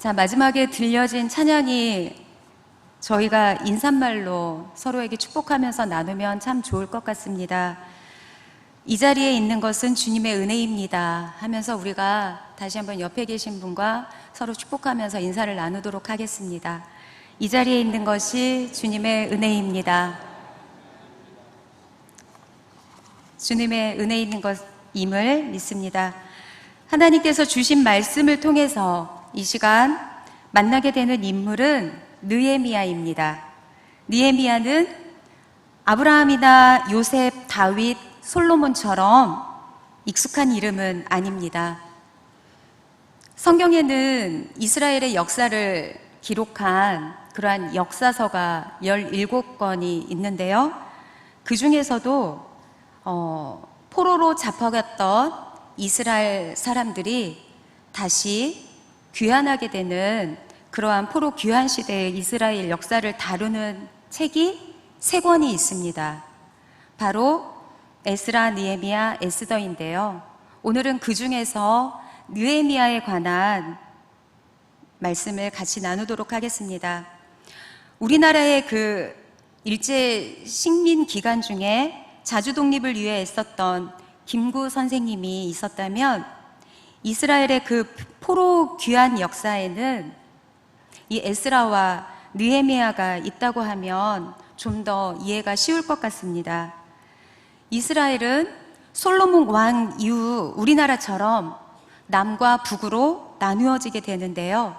자, 마지막에 들려진 찬양이 저희가 인사말로 서로에게 축복하면서 나누면 참 좋을 것 같습니다. 이 자리에 있는 것은 주님의 은혜입니다 하면서 우리가 다시 한번 옆에 계신 분과 서로 축복하면서 인사를 나누도록 하겠습니다. 이 자리에 있는 것이 주님의 은혜입니다. 주님의 은혜 있는 것임을 믿습니다. 하나님께서 주신 말씀을 통해서 이 시간 만나게 되는 인물은 느헤미야입니다. 느헤미야는 아브라함이나 요셉, 다윗, 솔로몬처럼 익숙한 이름은 아닙니다. 성경에는 이스라엘의 역사를 기록한 그러한 역사서가 17권이 있는데요. 그 중에서도 포로로 잡혀갔던 이스라엘 사람들이 다시 귀환하게 되는 그러한 포로 귀환 시대의 이스라엘 역사를 다루는 책이 3권이 있습니다. 바로 에스라, 느헤미야, 에스더인데요. 오늘은 그 중에서 느헤미야에 관한 말씀을 같이 나누도록 하겠습니다. 우리나라의 그 일제 식민 기간 중에 자주 독립을 위해 애썼던 김구 선생님이 있었다면 이스라엘의 그 포로 귀환 역사에는 이 에스라와 느헤미야가 있다고 하면 좀 더 이해가 쉬울 것 같습니다. 이스라엘은 솔로몬 왕 이후 우리나라처럼 남과 북으로 나누어지게 되는데요.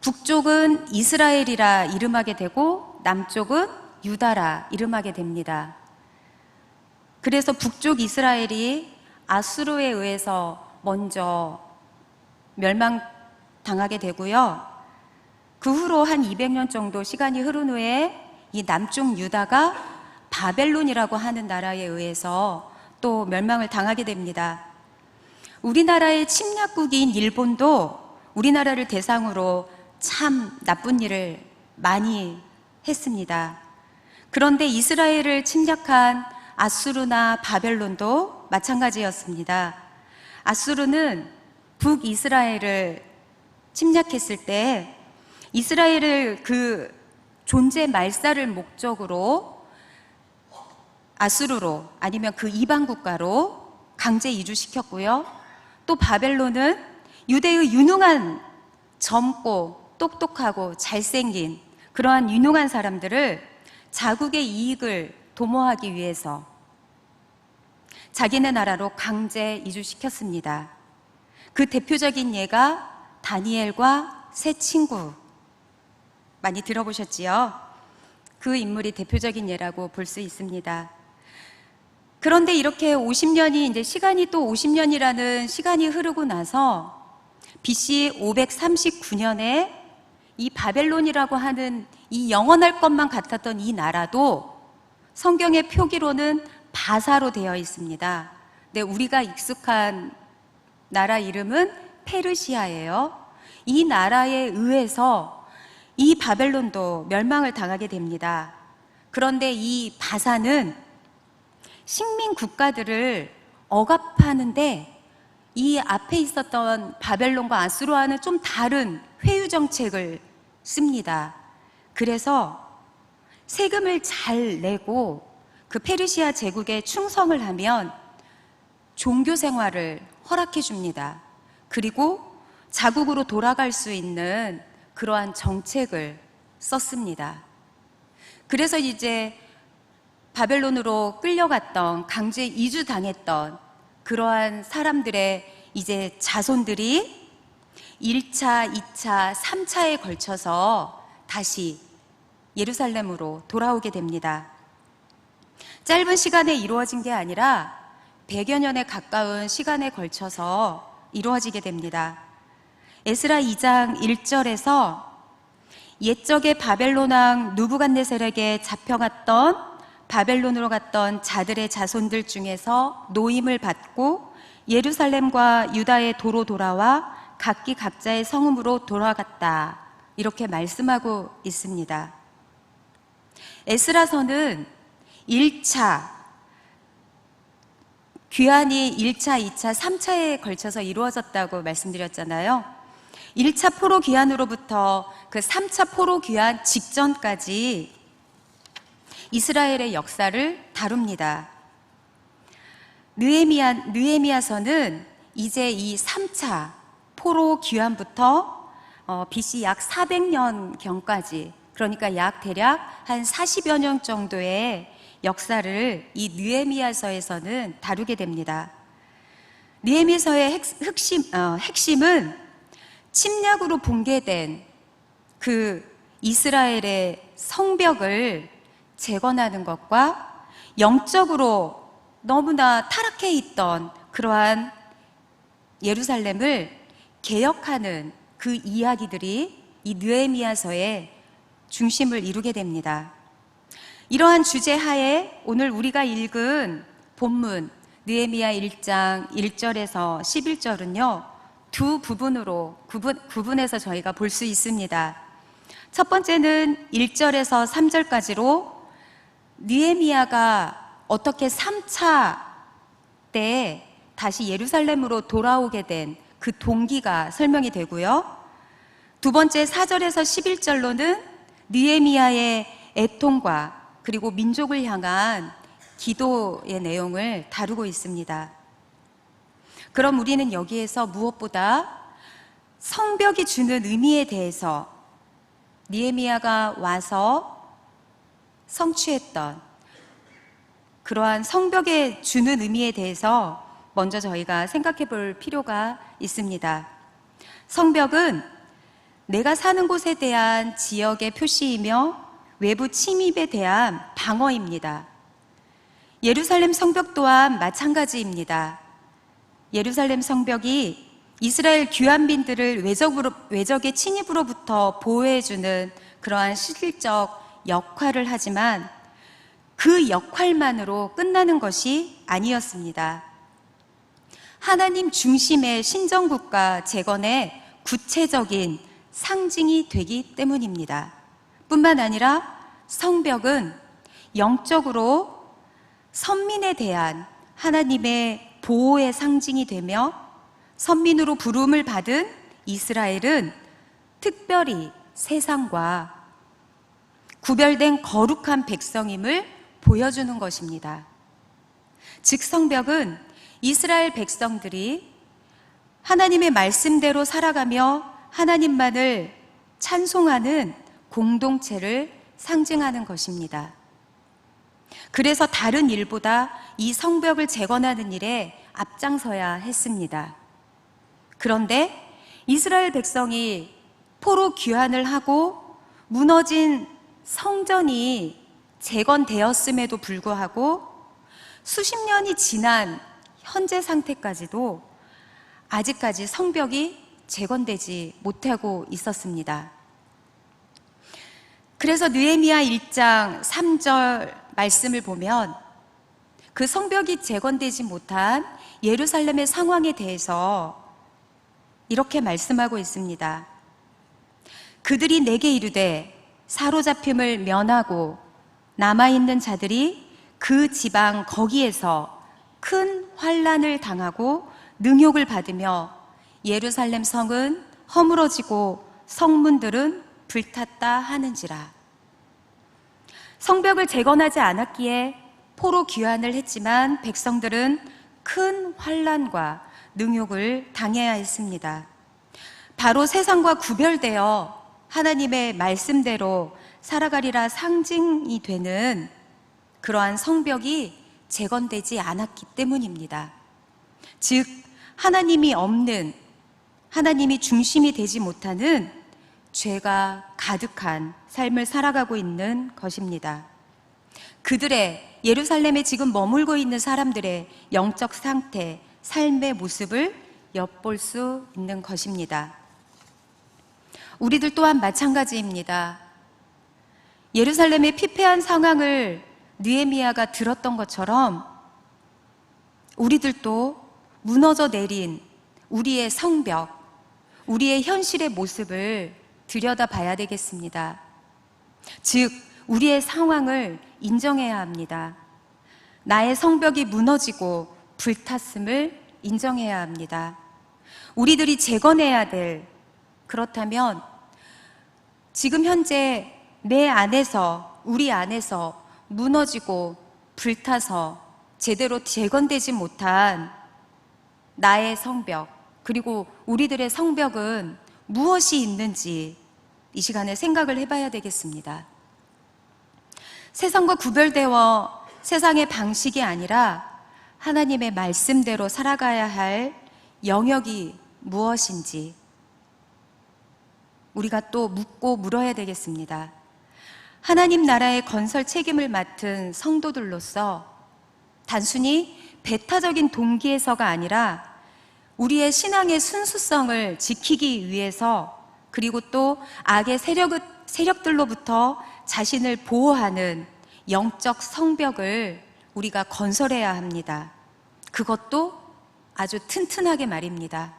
북쪽은 이스라엘이라 이름하게 되고 남쪽은 유다라 이름하게 됩니다. 그래서 북쪽 이스라엘이 아수르에 의해서 먼저 멸망당하게 되고요. 그 후로 한 200년 정도 시간이 흐른 후에 이 남쪽 유다가 바벨론이라고 하는 나라에 의해서 또 멸망을 당하게 됩니다. 우리나라의 침략국인 일본도 우리나라를 대상으로 참 나쁜 일을 많이 했습니다. 그런데 이스라엘을 침략한 아수르나 바벨론도 마찬가지였습니다. 아수르는 북이스라엘을 침략했을 때 이스라엘을 그 존재 말살을 목적으로 아수르로 아니면 그 이방 국가로 강제 이주시켰고요. 또 바벨론은 유대의 유능한 젊고 똑똑하고 잘생긴 그러한 유능한 사람들을 자국의 이익을 도모하기 위해서 자기네 나라로 강제 이주시켰습니다. 그 대표적인 예가 다니엘과 세 친구 많이 들어보셨지요? 그 인물이 대표적인 예라고 볼 수 있습니다. 그런데 이렇게 50년이 이제 시간이 또 50년이라는 시간이 흐르고 나서 BC 539년에 이 바벨론이라고 하는 이 영원할 것만 같았던 이 나라도 성경의 표기로는 바사로 되어 있습니다. 네, 우리가 익숙한 나라 이름은 페르시아예요. 이 나라에 의해서 이 바벨론도 멸망을 당하게 됩니다. 그런데 이 바사는 식민 국가들을 억압하는데 이 앞에 있었던 바벨론과 아수르와는 좀 다른 회유 정책을 씁니다. 그래서 세금을 잘 내고 그 페르시아 제국에 충성을 하면 종교 생활을 허락해 줍니다. 그리고 자국으로 돌아갈 수 있는 그러한 정책을 썼습니다. 그래서 이제 바벨론으로 끌려갔던 강제 이주당했던 그러한 사람들의 이제 자손들이 1차, 2차, 3차에 걸쳐서 다시 예루살렘으로 돌아오게 됩니다. 짧은 시간에 이루어진 게 아니라 100여 년에 가까운 시간에 걸쳐서 이루어지게 됩니다. 에스라 2장 1절에서 옛적의 바벨론 왕 느부갓네살에게 잡혀갔던 바벨론으로 갔던 자들의 자손들 중에서 노임을 받고 예루살렘과 유다의 도로 돌아와 각기 각자의 성읍으로 돌아갔다. 이렇게 말씀하고 있습니다. 에스라서는 1차 귀환이 1차, 2차, 3차에 걸쳐서 이루어졌다고 말씀드렸잖아요. 1차 포로 귀환으로부터 그 3차 포로 귀환 직전까지 이스라엘의 역사를 다룹니다. 느헤미야서는 이제 이 3차 포로 귀환부터 BC 약 400년경까지, 그러니까 약 대략 한 40여 년 정도의 역사를 이 느헤미야서에서는 다루게 됩니다. 느헤미야서의 핵심은 침략으로 붕괴된 그 이스라엘의 성벽을 재건하는 것과 영적으로 너무나 타락해 있던 그러한 예루살렘을 개혁하는 그 이야기들이 이 느헤미야서의 중심을 이루게 됩니다. 이러한 주제 하에 오늘 우리가 읽은 본문 느헤미야 1장 1절에서 11절은요 두 부분으로 구분해서 저희가 볼 수 있습니다. 첫 번째는 1절에서 3절까지로 느헤미야가 어떻게 3차 때 다시 예루살렘으로 돌아오게 된 그 동기가 설명이 되고요. 두 번째 4절에서 11절로는 느헤미야의 애통과 그리고 민족을 향한 기도의 내용을 다루고 있습니다. 그럼 우리는 여기에서 무엇보다 성벽이 주는 의미에 대해서 느헤미야가 와서 성취했던 그러한 성벽에 주는 의미에 대해서 먼저 저희가 생각해 볼 필요가 있습니다. 성벽은 내가 사는 곳에 대한 지역의 표시이며 외부 침입에 대한 방어입니다. 예루살렘 성벽 또한 마찬가지입니다. 예루살렘 성벽이 이스라엘 귀환민들을 외적의 침입으로부터 보호해주는 그러한 실질적 역할을 하지만 그 역할만으로 끝나는 것이 아니었습니다. 하나님 중심의 신정국가 재건의 구체적인 상징이 되기 때문입니다. 뿐만 아니라 성벽은 영적으로 선민에 대한 하나님의 보호의 상징이 되며 선민으로 부름을 받은 이스라엘은 특별히 세상과 구별된 거룩한 백성임을 보여주는 것입니다. 즉 성벽은 이스라엘 백성들이 하나님의 말씀대로 살아가며 하나님만을 찬송하는 공동체를 상징하는 것입니다. 그래서 다른 일보다 이 성벽을 재건하는 일에 앞장서야 했습니다. 그런데 이스라엘 백성이 포로 귀환을 하고 무너진 성전이 재건되었음에도 불구하고 수십 년이 지난 현재 상태까지도 아직까지 성벽이 재건되지 못하고 있었습니다. 그래서 느헤미야 1장 3절 말씀을 보면 그 성벽이 재건되지 못한 예루살렘의 상황에 대해서 이렇게 말씀하고 있습니다. 그들이 내게 이르되 사로잡힘을 면하고 남아있는 자들이 그 지방 거기에서 큰 환난을 당하고 능욕을 받으며 예루살렘 성은 허물어지고 성문들은 불탔다 하는지라. 성벽을 재건하지 않았기에 포로 귀환을 했지만 백성들은 큰 환난과 능욕을 당해야 했습니다. 바로 세상과 구별되어 하나님의 말씀대로 살아가리라 상징이 되는 그러한 성벽이 재건되지 않았기 때문입니다. 즉 하나님이 없는, 하나님이 중심이 되지 못하는 죄가 가득한 삶을 살아가고 있는 것입니다. 그들의 예루살렘에 지금 머물고 있는 사람들의 영적 상태, 삶의 모습을 엿볼 수 있는 것입니다. 우리들 또한 마찬가지입니다. 예루살렘의 피폐한 상황을 느헤미야가 들었던 것처럼 우리들도 무너져 내린 우리의 성벽, 우리의 현실의 모습을 들여다봐야 되겠습니다. 즉 우리의 상황을 인정해야 합니다. 나의 성벽이 무너지고 불탔음을 인정해야 합니다. 우리들이 재건해야 될 그렇다면 지금 현재 내 안에서, 우리 안에서 무너지고 불타서 제대로 재건되지 못한 나의 성벽, 그리고 우리들의 성벽은 무엇이 있는지 이 시간에 생각을 해봐야 되겠습니다. 세상과 구별되어 세상의 방식이 아니라 하나님의 말씀대로 살아가야 할 영역이 무엇인지 우리가 또 묻고 물어야 되겠습니다. 하나님 나라의 건설 책임을 맡은 성도들로서 단순히 배타적인 동기에서가 아니라 우리의 신앙의 순수성을 지키기 위해서, 그리고 또 악의 세력들로부터 자신을 보호하는 영적 성벽을 우리가 건설해야 합니다. 그것도 아주 튼튼하게 말입니다.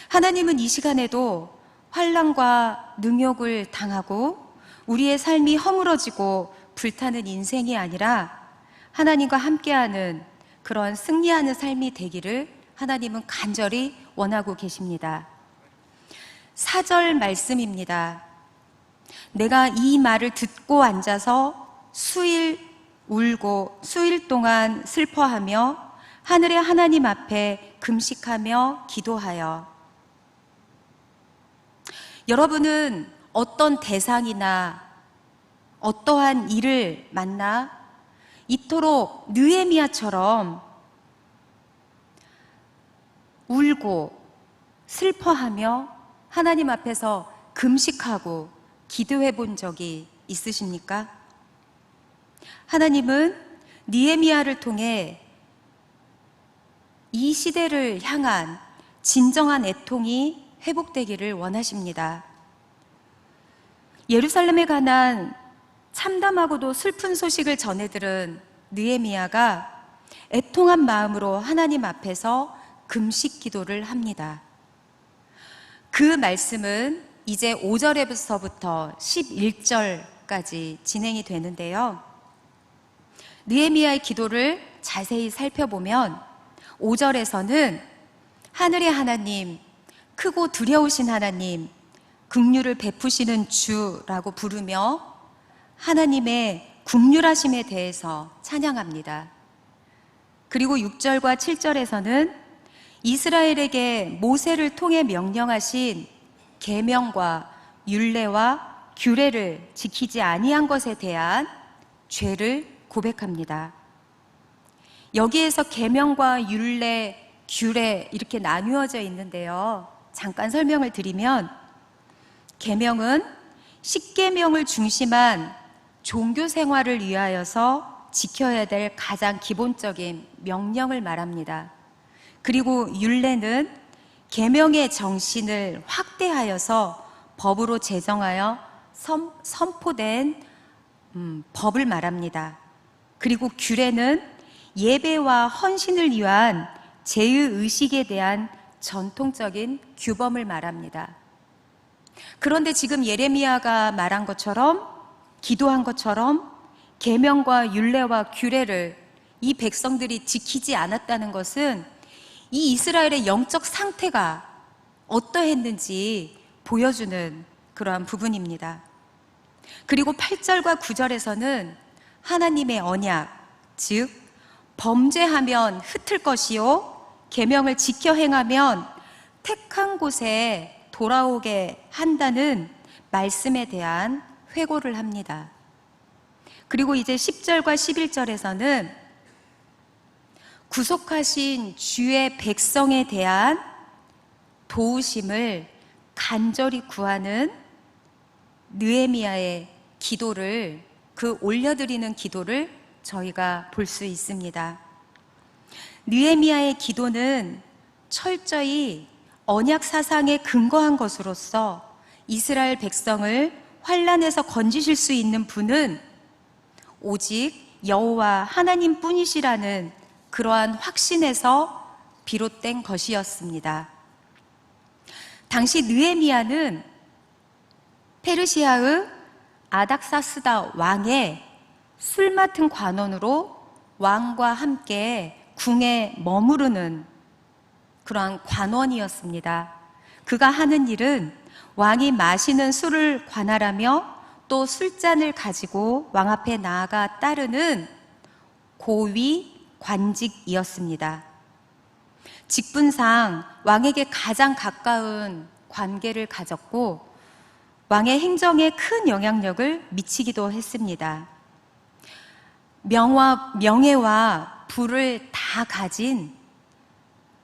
하나님은 이 시간에도 환난과 능욕을 당하고 우리의 삶이 허물어지고 불타는 인생이 아니라 하나님과 함께하는 그런 승리하는 삶이 되기를 하나님은 간절히 원하고 계십니다. 4절 말씀입니다. 내가 이 말을 듣고 앉아서 수일 울고 수일 동안 슬퍼하며 하늘의 하나님 앞에 금식하며 기도하여. 여러분은 어떤 대상이나 어떠한 일을 만나 이토록 느헤미야처럼 울고 슬퍼하며 하나님 앞에서 금식하고 기도해 본 적이 있으십니까? 하나님은 느헤미야를 통해 이 시대를 향한 진정한 애통이 회복되기를 원하십니다. 예루살렘에 관한 참담하고도 슬픈 소식을 전해 들은 느헤미야가 애통한 마음으로 하나님 앞에서 금식 기도를 합니다. 그 말씀은 이제 5절에서부터 11절까지 진행이 되는데요. 느헤미야의 기도를 자세히 살펴보면 5절에서는 하늘의 하나님, 크고 두려우신 하나님, 긍휼을 베푸시는 주라고 부르며 하나님의 긍휼하심에 대해서 찬양합니다. 그리고 6절과 7절에서는 이스라엘에게 모세를 통해 명령하신 계명과 율례와 규례를 지키지 아니한 것에 대한 죄를 고백합니다. 여기에서 계명과 율례, 규례 이렇게 나누어져 있는데요. 잠깐 설명을 드리면 계명은 십계명을 중심한 종교 생활을 위하여서 지켜야 될 가장 기본적인 명령을 말합니다. 그리고 율례는 계명의 정신을 확대하여서 법으로 제정하여 선포된 법을 말합니다. 그리고 규례는 예배와 헌신을 위한 제의식에 대한 전통적인 규범을 말합니다. 그런데 지금 예레미야가 말한 것처럼, 기도한 것처럼 계명과 율례와 규례를 이 백성들이 지키지 않았다는 것은 이 이스라엘의 영적 상태가 어떠했는지 보여주는 그러한 부분입니다. 그리고 8절과 9절에서는 하나님의 언약, 즉 범죄하면 흩을 것이요 계명을 지켜 행하면 택한 곳에 돌아오게 한다는 말씀에 대한 회고를 합니다. 그리고 이제 10절과 11절에서는 구속하신 주의 백성에 대한 도우심을 간절히 구하는 느헤미야의 기도를, 그 올려드리는 기도를 저희가 볼 수 있습니다. 느헤미야의 기도는 철저히 언약 사상에 근거한 것으로서 이스라엘 백성을 환난에서 건지실 수 있는 분은 오직 여호와 하나님 뿐이시라는 그러한 확신에서 비롯된 것이었습니다. 당시 느헤미야는 페르시아의 아닥사스다 왕의 술 맡은 관원으로 왕과 함께 궁에 머무르는 그러한 관원이었습니다. 그가 하는 일은 왕이 마시는 술을 관할하며 또 술잔을 가지고 왕 앞에 나아가 따르는 고위 관직이었습니다. 직분상 왕에게 가장 가까운 관계를 가졌고 왕의 행정에 큰 영향력을 미치기도 했습니다. 명예와 부를 다 가진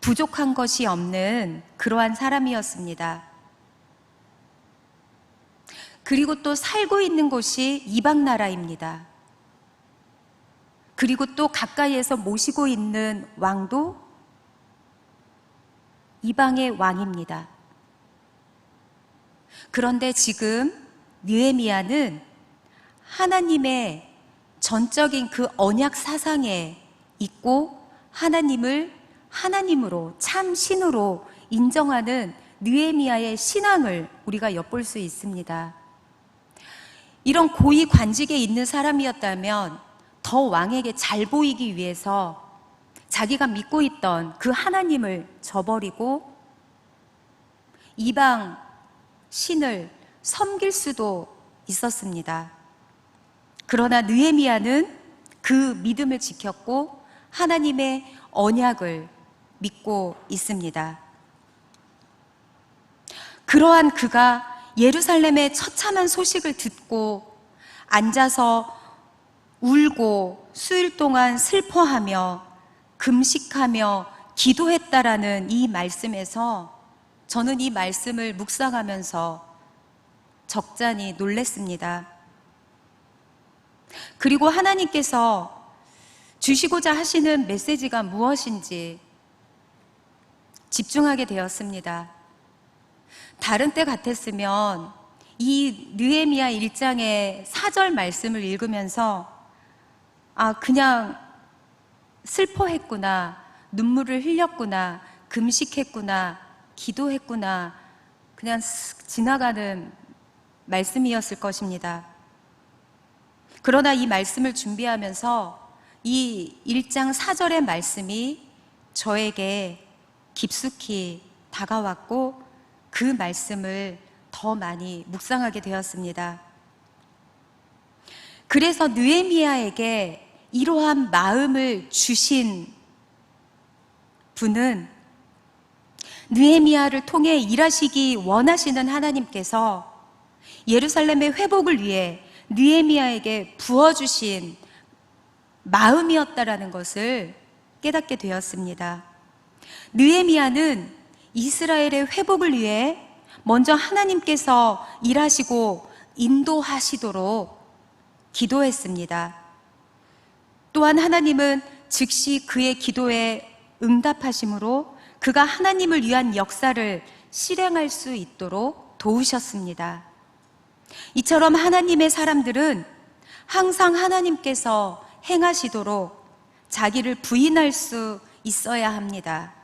부족한 것이 없는 그러한 사람이었습니다. 그리고 또 살고 있는 곳이 이방 나라입니다. 그리고 또 가까이에서 모시고 있는 왕도 이방의 왕입니다. 그런데 지금 느헤미야는 하나님의 전적인 그 언약 사상에 있고 하나님을 하나님으로 참 신으로 인정하는 느헤미야의 신앙을 우리가 엿볼 수 있습니다. 이런 고위 관직에 있는 사람이었다면 더 왕에게 잘 보이기 위해서 자기가 믿고 있던 그 하나님을 저버리고 이방 신을 섬길 수도 있었습니다. 그러나 느헤미야는 그 믿음을 지켰고 하나님의 언약을 믿고 있습니다. 그러한 그가 예루살렘의 처참한 소식을 듣고 앉아서 울고 수일 동안 슬퍼하며 금식하며 기도했다라는 이 말씀에서 저는 이 말씀을 묵상하면서 적잖이 놀랐습니다. 그리고 하나님께서 주시고자 하시는 메시지가 무엇인지 집중하게 되었습니다. 다른 때 같았으면 이 느헤미야 1장의 4절 말씀을 읽으면서 그냥 슬퍼했구나, 눈물을 흘렸구나, 금식했구나, 기도했구나, 그냥 지나가는 말씀이었을 것입니다. 그러나 이 말씀을 준비하면서 이 1장 4절의 말씀이 저에게 깊숙이 다가왔고 그 말씀을 더 많이 묵상하게 되었습니다. 그래서 느헤미야에게 이러한 마음을 주신 분은 느헤미야를 통해 일하시기 원하시는 하나님께서 예루살렘의 회복을 위해 느헤미야에게 부어주신 마음이었다라는 것을 깨닫게 되었습니다. 느헤미야는 이스라엘의 회복을 위해 먼저 하나님께서 일하시고 인도하시도록 기도했습니다. 또한 하나님은 즉시 그의 기도에 응답하심으로 그가 하나님을 위한 역사를 실행할 수 있도록 도우셨습니다. 이처럼 하나님의 사람들은 항상 하나님께서 행하시도록 자기를 부인할 수 있어야 합니다.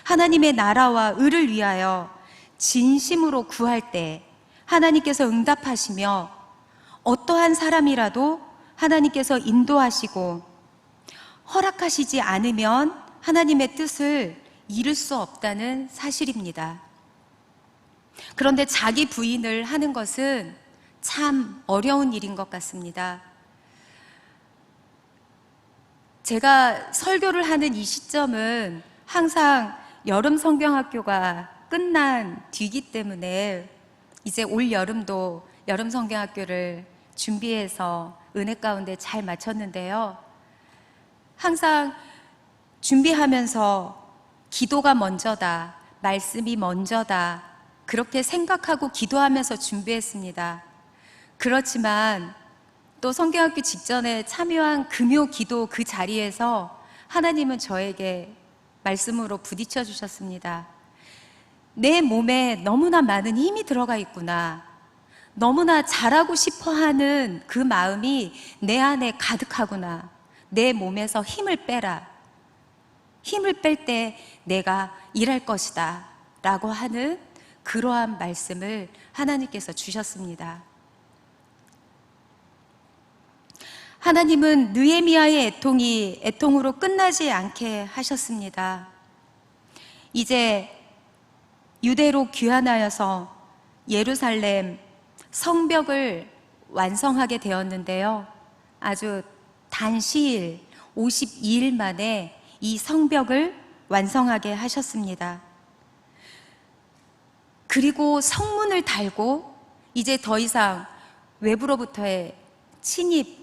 하나님의 나라와 의를 위하여 진심으로 구할 때 하나님께서 응답하시며 어떠한 사람이라도 하나님께서 인도하시고 허락하시지 않으면 하나님의 뜻을 이룰 수 없다는 사실입니다. 그런데 자기 부인을 하는 것은 참 어려운 일인 것 같습니다. 제가 설교를 하는 이 시점은 항상 여름 성경학교가 끝난 뒤기 때문에 이제 올 여름도 여름 성경학교를 준비해서 은혜 가운데 잘 마쳤는데요. 항상 준비하면서 기도가 먼저다, 말씀이 먼저다, 그렇게 생각하고 기도하면서 준비했습니다. 그렇지만 또 성경학교 직전에 참여한 금요 기도 그 자리에서 하나님은 저에게 말씀으로 부딪혀 주셨습니다. 내 몸에 너무나 많은 힘이 들어가 있구나. 너무나 잘하고 싶어 하는 그 마음이 내 안에 가득하구나. 내 몸에서 힘을 빼라. 힘을 뺄 때 내가 일할 것이다. 라고 하는 그러한 말씀을 하나님께서 주셨습니다. 하나님은 느헤미야의 애통이 애통으로 끝나지 않게 하셨습니다. 이제 유대로 귀환하여서 예루살렘 성벽을 완성하게 되었는데요. 아주 단시일 52일 만에 이 성벽을 완성하게 하셨습니다. 그리고 성문을 달고 이제 더 이상 외부로부터의 침입을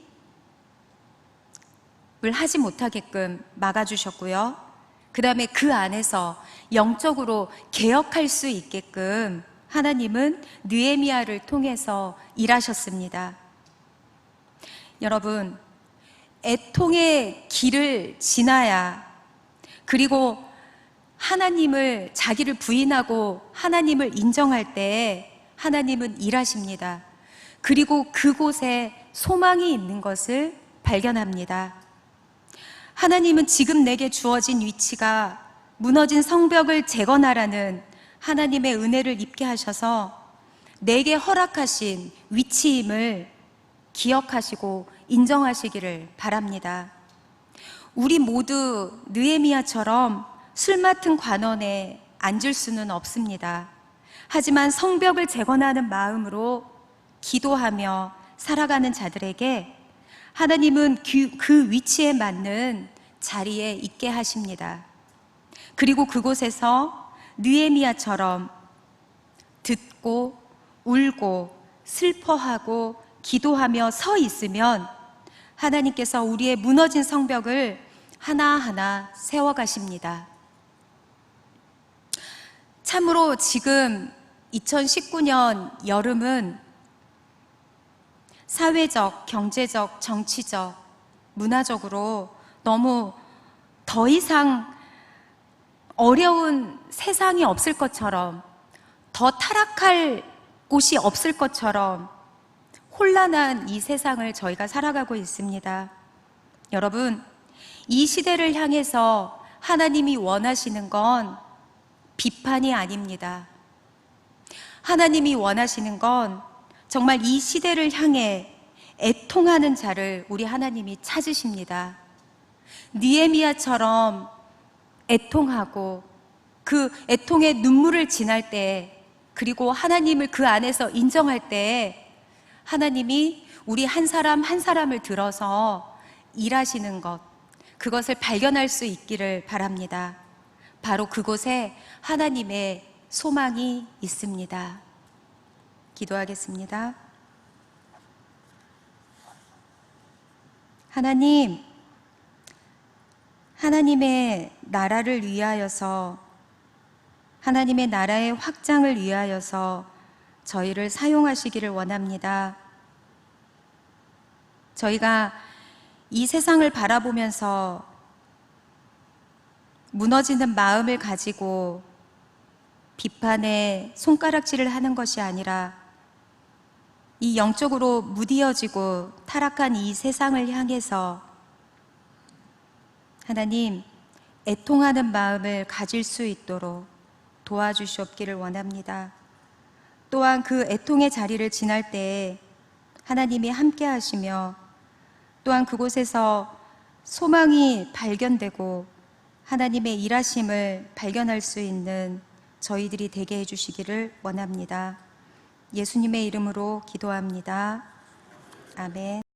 하지 못하게끔 막아주셨고요. 그 다음에 그 안에서 영적으로 개혁할 수 있게끔 하나님은 느헤미야를 통해서 일하셨습니다. 여러분, 애통의 길을 지나야, 그리고 하나님을, 자기를 부인하고 하나님을 인정할 때 하나님은 일하십니다. 그리고 그곳에 소망이 있는 것을 발견합니다. 하나님은 지금 내게 주어진 위치가 무너진 성벽을 재건하라는 하나님의 은혜를 입게 하셔서 내게 허락하신 위치임을 기억하시고 인정하시기를 바랍니다. 우리 모두 느헤미야처럼 술 맡은 관원에 앉을 수는 없습니다. 하지만 성벽을 재건하는 마음으로 기도하며 살아가는 자들에게 하나님은 그 위치에 맞는 자리에 있게 하십니다. 그리고 그곳에서 느헤미야처럼 듣고 울고 슬퍼하고 기도하며 서 있으면 하나님께서 우리의 무너진 성벽을 하나하나 세워가십니다. 참으로 지금 2019년 여름은 사회적, 경제적, 정치적, 문화적으로 너무 더 이상 어려운 세상이 없을 것처럼, 더 타락할 곳이 없을 것처럼 혼란한 이 세상을 저희가 살아가고 있습니다. 여러분, 이 시대를 향해서 하나님이 원하시는 건 비판이 아닙니다. 하나님이 원하시는 건 정말 이 시대를 향해 애통하는 자를 우리 하나님이 찾으십니다. 느헤미야처럼 애통하고 그 애통의 눈물을 지날 때, 그리고 하나님을 그 안에서 인정할 때 하나님이 우리 한 사람 한 사람을 들어서 일하시는 것, 그것을 발견할 수 있기를 바랍니다. 바로 그곳에 하나님의 소망이 있습니다. 기도하겠습니다. 하나님, 하나님의 나라를 위하여서, 하나님의 나라의 확장을 위하여서 저희를 사용하시기를 원합니다. 저희가 이 세상을 바라보면서 무너지는 마음을 가지고 비판에 손가락질을 하는 것이 아니라 이 영적으로 무디어지고 타락한 이 세상을 향해서 하나님, 애통하는 마음을 가질 수 있도록 도와주시옵기를 원합니다. 또한 그 애통의 자리를 지날 때에 하나님이 함께 하시며, 또한 그곳에서 소망이 발견되고 하나님의 일하심을 발견할 수 있는 저희들이 되게 해주시기를 원합니다. 예수님의 이름으로 기도합니다. 아멘.